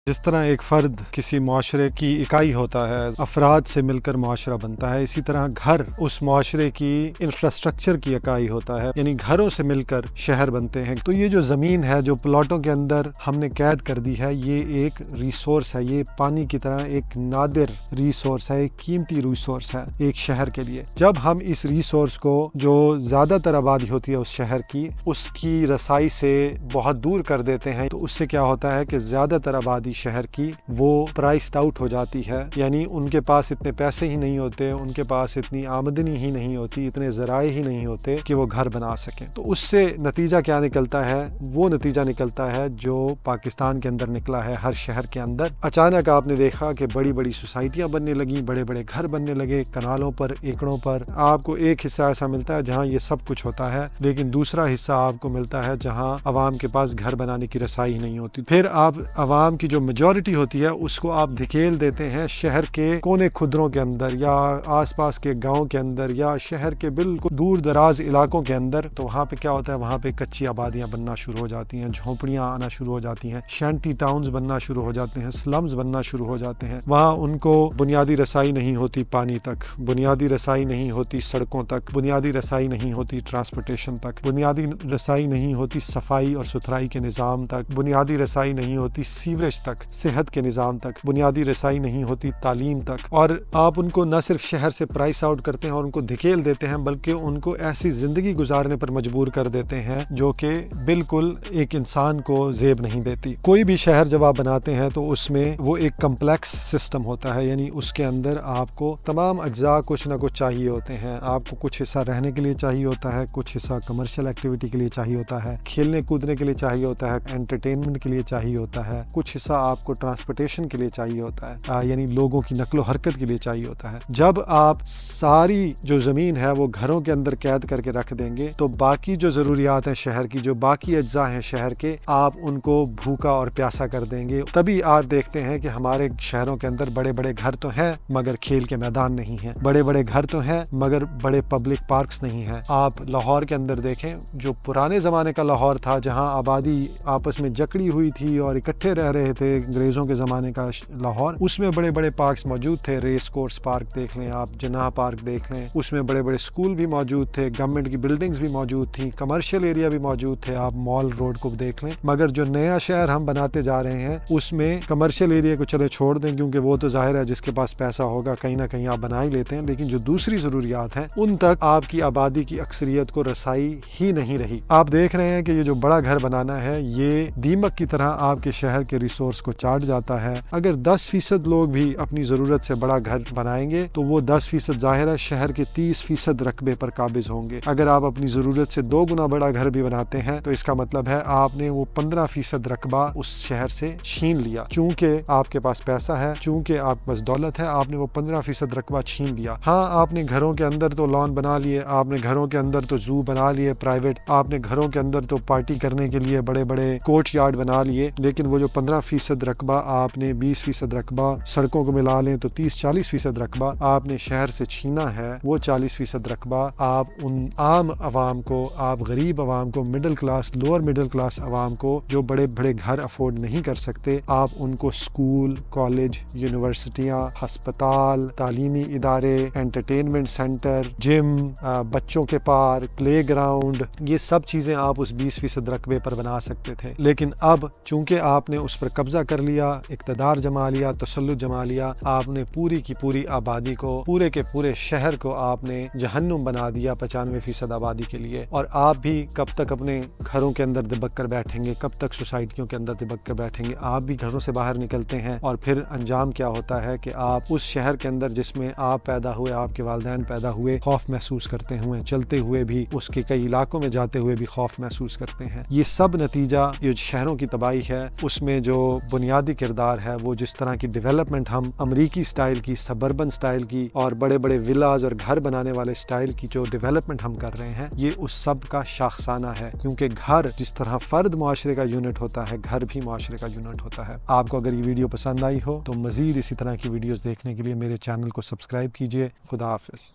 جس طرح ایک فرد کسی معاشرے کی اکائی ہوتا ہے، افراد سے مل کر معاشرہ بنتا ہے، اسی طرح گھر اس معاشرے کی انفراسٹرکچر کی اکائی ہوتا ہے، یعنی گھروں سے مل کر شہر بنتے ہیں۔ تو یہ جو زمین ہے جو پلاٹوں کے اندر ہم نے قید کر دی ہے، یہ ایک ریسورس ہے، یہ پانی کی طرح ایک نادر ریسورس ہے، ایک قیمتی ریسورس ہے ایک شہر کے لیے۔ جب ہم اس ریسورس کو جو زیادہ تر آبادی ہوتی ہے اس شہر کی، اس کی رسائی سے بہت دور کر دیتے ہیں، تو اس سے کیا ہوتا ہے کہ زیادہ تر آبادی شہر کی وہ پرائسڈ آؤٹ ہو جاتی ہے، یعنی ان کے پاس اتنے پیسے ہی نہیں ہوتے، ان کے پاس اتنی آمدنی ہی نہیں ہوتی، اتنے ذرائع ہی نہیں ہوتے کہ وہ گھر بنا سکیں۔ تو اس سے نتیجہ کیا نکلتا ہے؟ وہ نتیجہ نکلتا ہے جو پاکستان کے اندر نکلا ہے، ہر شہر کے اندر اچانک آپ نے دیکھا کہ بڑی بڑی سوسائٹیاں بننے لگیں، بڑے بڑے گھر بننے لگے، کنالوں پر، ایکڑوں پر۔ آپ کو ایک حصہ ایسا ملتا ہے جہاں یہ سب کچھ ہوتا ہے، لیکن دوسرا حصہ آپ کو ملتا ہے جہاں عوام کے پاس گھر بنانے کی رسائی نہیں ہوتی۔ پھر آپ عوام کی جو میجورٹی ہوتی ہے اس کو آپ دھکیل دیتے ہیں شہر کے کونے خدروں کے اندر، یا آس پاس کے گاؤں کے اندر، یا شہر کے بالکل دور دراز علاقوں کے اندر۔ تو وہاں پہ کیا ہوتا ہے؟ وہاں پہ کچی آبادیاں بننا شروع ہو جاتی ہیں، جھونپڑیاں آنا شروع ہو جاتی ہیں، شینٹی ٹاؤنز بننا شروع ہو جاتے ہیں، سلمز بننا شروع ہو جاتے ہیں۔ وہاں ان کو بنیادی رسائی نہیں ہوتی پانی تک، بنیادی رسائی نہیں ہوتی سڑکوں تک، بنیادی رسائی نہیں ہوتی ٹرانسپورٹیشن تک، بنیادی رسائی نہیں ہوتی صفائی اور ستھرائی کے نظام تک، بنیادی رسائی نہیں ہوتی سیوریج تک، صحت کے نظام تک، بنیادی رسائی نہیں ہوتی تعلیم تک۔ اور آپ ان کو نہ صرف شہر سے پرائس آؤٹ کرتے ہیں اور ان کو دھکیل دیتے ہیں، بلکہ ان کو ایسی زندگی گزارنے پر مجبور کر دیتے ہیں جو کہ بالکل ایک انسان کو زیب نہیں دیتی۔ کوئی بھی شہر جب آپ بناتے ہیں تو اس میں وہ ایک کمپلیکس سسٹم ہوتا ہے، یعنی اس کے اندر آپ کو تمام اجزاء کچھ نہ کچھ چاہیے ہوتے ہیں۔ آپ کو کچھ حصہ رہنے کے لیے چاہیے ہوتا ہے، کچھ حصہ کمرشل ایکٹیویٹی کے لیے چاہیے ہوتا ہے، کھیلنے کودنے کے لیے چاہیے ہوتا ہے، انٹرٹینمنٹ کے لیے چاہیے ہوتا ہے، کچھ حصہ آپ کو ٹرانسپورٹیشن کے لیے چاہیے ہوتا ہے، یعنی لوگوں کی نقل و حرکت کے لیے چاہیے ہوتا ہے۔ جب آپ ساری جو زمین ہے وہ گھروں کے اندر قید کر کے رکھ دیں گے تو باقی جو ضروریات ہیں شہر کی، جو باقی اجزاء ہیں شہر کے، آپ ان کو بھوکا اور پیاسا کر دیں گے۔ تبھی آپ دیکھتے ہیں کہ ہمارے شہروں کے اندر بڑے بڑے گھر تو ہیں مگر کھیل کے میدان نہیں ہیں، بڑے بڑے گھر تو ہیں مگر بڑے پبلک پارکس نہیں ہیں۔ آپ لاہور کے اندر دیکھیں، جو پرانے زمانے کا لاہور تھا، جہاں آبادی آپس میں جکڑی ہوئی تھی اور اکٹھے رہ رہے تھے، انگریزوں کے زمانے کا لاہور، اس میں بڑے بڑے پارکس موجود تھے۔ ریس کورس پارک دیکھ لیں، آپ جناح پارک دیکھ لیں، اس میں بڑے بڑے اسکول بھی موجود تھے، گورنمنٹ کی بلڈنگز بھی موجود تھیں، کمرشل ایریا بھی موجود تھے، آپ مال روڈ کو دیکھ لیں۔ مگر جو نیا شہر ہم بناتے جا رہے ہیں اس میں کمرشل ایریا کو چلے چھوڑ دیں، کیونکہ وہ تو ظاہر ہے جس کے پاس پیسہ ہوگا کہیں نہ کہیں آپ بنا ہی لیتے ہیں، لیکن جو دوسری ضروریات ہیں ان تک آپ کی آبادی کی اکثریت کو رسائی ہی نہیں رہی۔ آپ دیکھ رہے ہیں کہ یہ جو بڑا گھر بنانا ہے یہ دیمک کی طرح آپ کے شہر کے ریسورس کو چاٹ جاتا ہے۔ اگر 10% لوگ بھی اپنی ضرورت سے بڑا گھر بنائیں گے تو وہ 10% ظاہر ہے شہر کے 30% رقبے پر قابض ہوں گے۔ اگر آپ اپنی ضرورت سے 2 گنا بڑا گھر بھی بناتے ہیں تو اس کا مطلب ہے آپ نے وہ 15% رقبہ اس شہر سے چھین لیا۔ چونکہ آپ کے پاس پیسہ ہے، چونکہ آپ کے پاس دولت ہے، آپ نے وہ 15% رقبہ چھین لیا۔ ہاں، آپ نے گھروں کے اندر تو لان بنا لیے، آپ نے گھروں کے اندر تو زو بنا لیے پرائیویٹ، آپ نے گھروں کے اندر تو پارٹی کرنے کے لیے بڑے بڑے کورٹ یارڈ بنا لیے، لیکن وہ جو 15% رقبہ آپ نے، 20% رقبہ سڑکوں کو ملا لیں تو 30-40% رقبہ آپ نے شہر سے چھینا ہے۔ وہ 40% رقبہ آپ ان عام عوام کو، آپ غریب عوام کو، middle class, lower middle class عوام کو جو بڑے بڑے گھر افورڈ نہیں کر سکتے، آپ ان کو سکول، کالج، یونیورسٹیاں، ہسپتال، تعلیمی ادارے، انٹرٹینمنٹ سینٹر، جم، بچوں کے پارک، پلے گراؤنڈ، یہ سب چیزیں آپ اس 20% رقبے پر بنا سکتے تھے۔ لیکن اب چونکہ آپ نے اس پر قبضہ کر لیا، اقتدار جما لیا، تسلط جما لیا، آپ نے پوری کی پوری آبادی کو، پورے کے پورے شہر کو آپ نے جہنم بنا دیا 95% آبادی کے لیے۔ اور آپ بھی کب تک اپنے گھروں کے اندر دبک کر بیٹھیں گے؟ کب تک سوسائٹیوں کے اندر دبک کر بیٹھیں گے؟ آپ بھی گھروں سے باہر نکلتے ہیں اور پھر انجام کیا ہوتا ہے کہ آپ اس شہر کے اندر جس میں آپ پیدا ہوئے، آپ کے والدین پیدا ہوئے، خوف محسوس کرتے ہوئے، چلتے ہوئے بھی، اس کے کئی علاقوں میں جاتے ہوئے بھی خوف محسوس کرتے ہیں۔ یہ سب نتیجہ یہ شہروں کی تباہی ہے، اس میں جو بنیادی کردار ہے وہ جس طرح کی ڈیولپمنٹ ہم امریکی سٹائل کی، سبربن سٹائل کی اور بڑے بڑے ولاز اور گھر بنانے والے سٹائل کی جو ڈیولپمنٹ ہم کر رہے ہیں، یہ اس سب کا شاخسانہ ہے۔ کیونکہ گھر جس طرح فرد معاشرے کا یونٹ ہوتا ہے، گھر بھی معاشرے کا یونٹ ہوتا ہے۔ آپ کو اگر یہ ویڈیو پسند آئی ہو تو مزید اسی طرح کی ویڈیوز دیکھنے کے لیے میرے چینل کو سبسکرائب کیجیے۔ خدا حافظ۔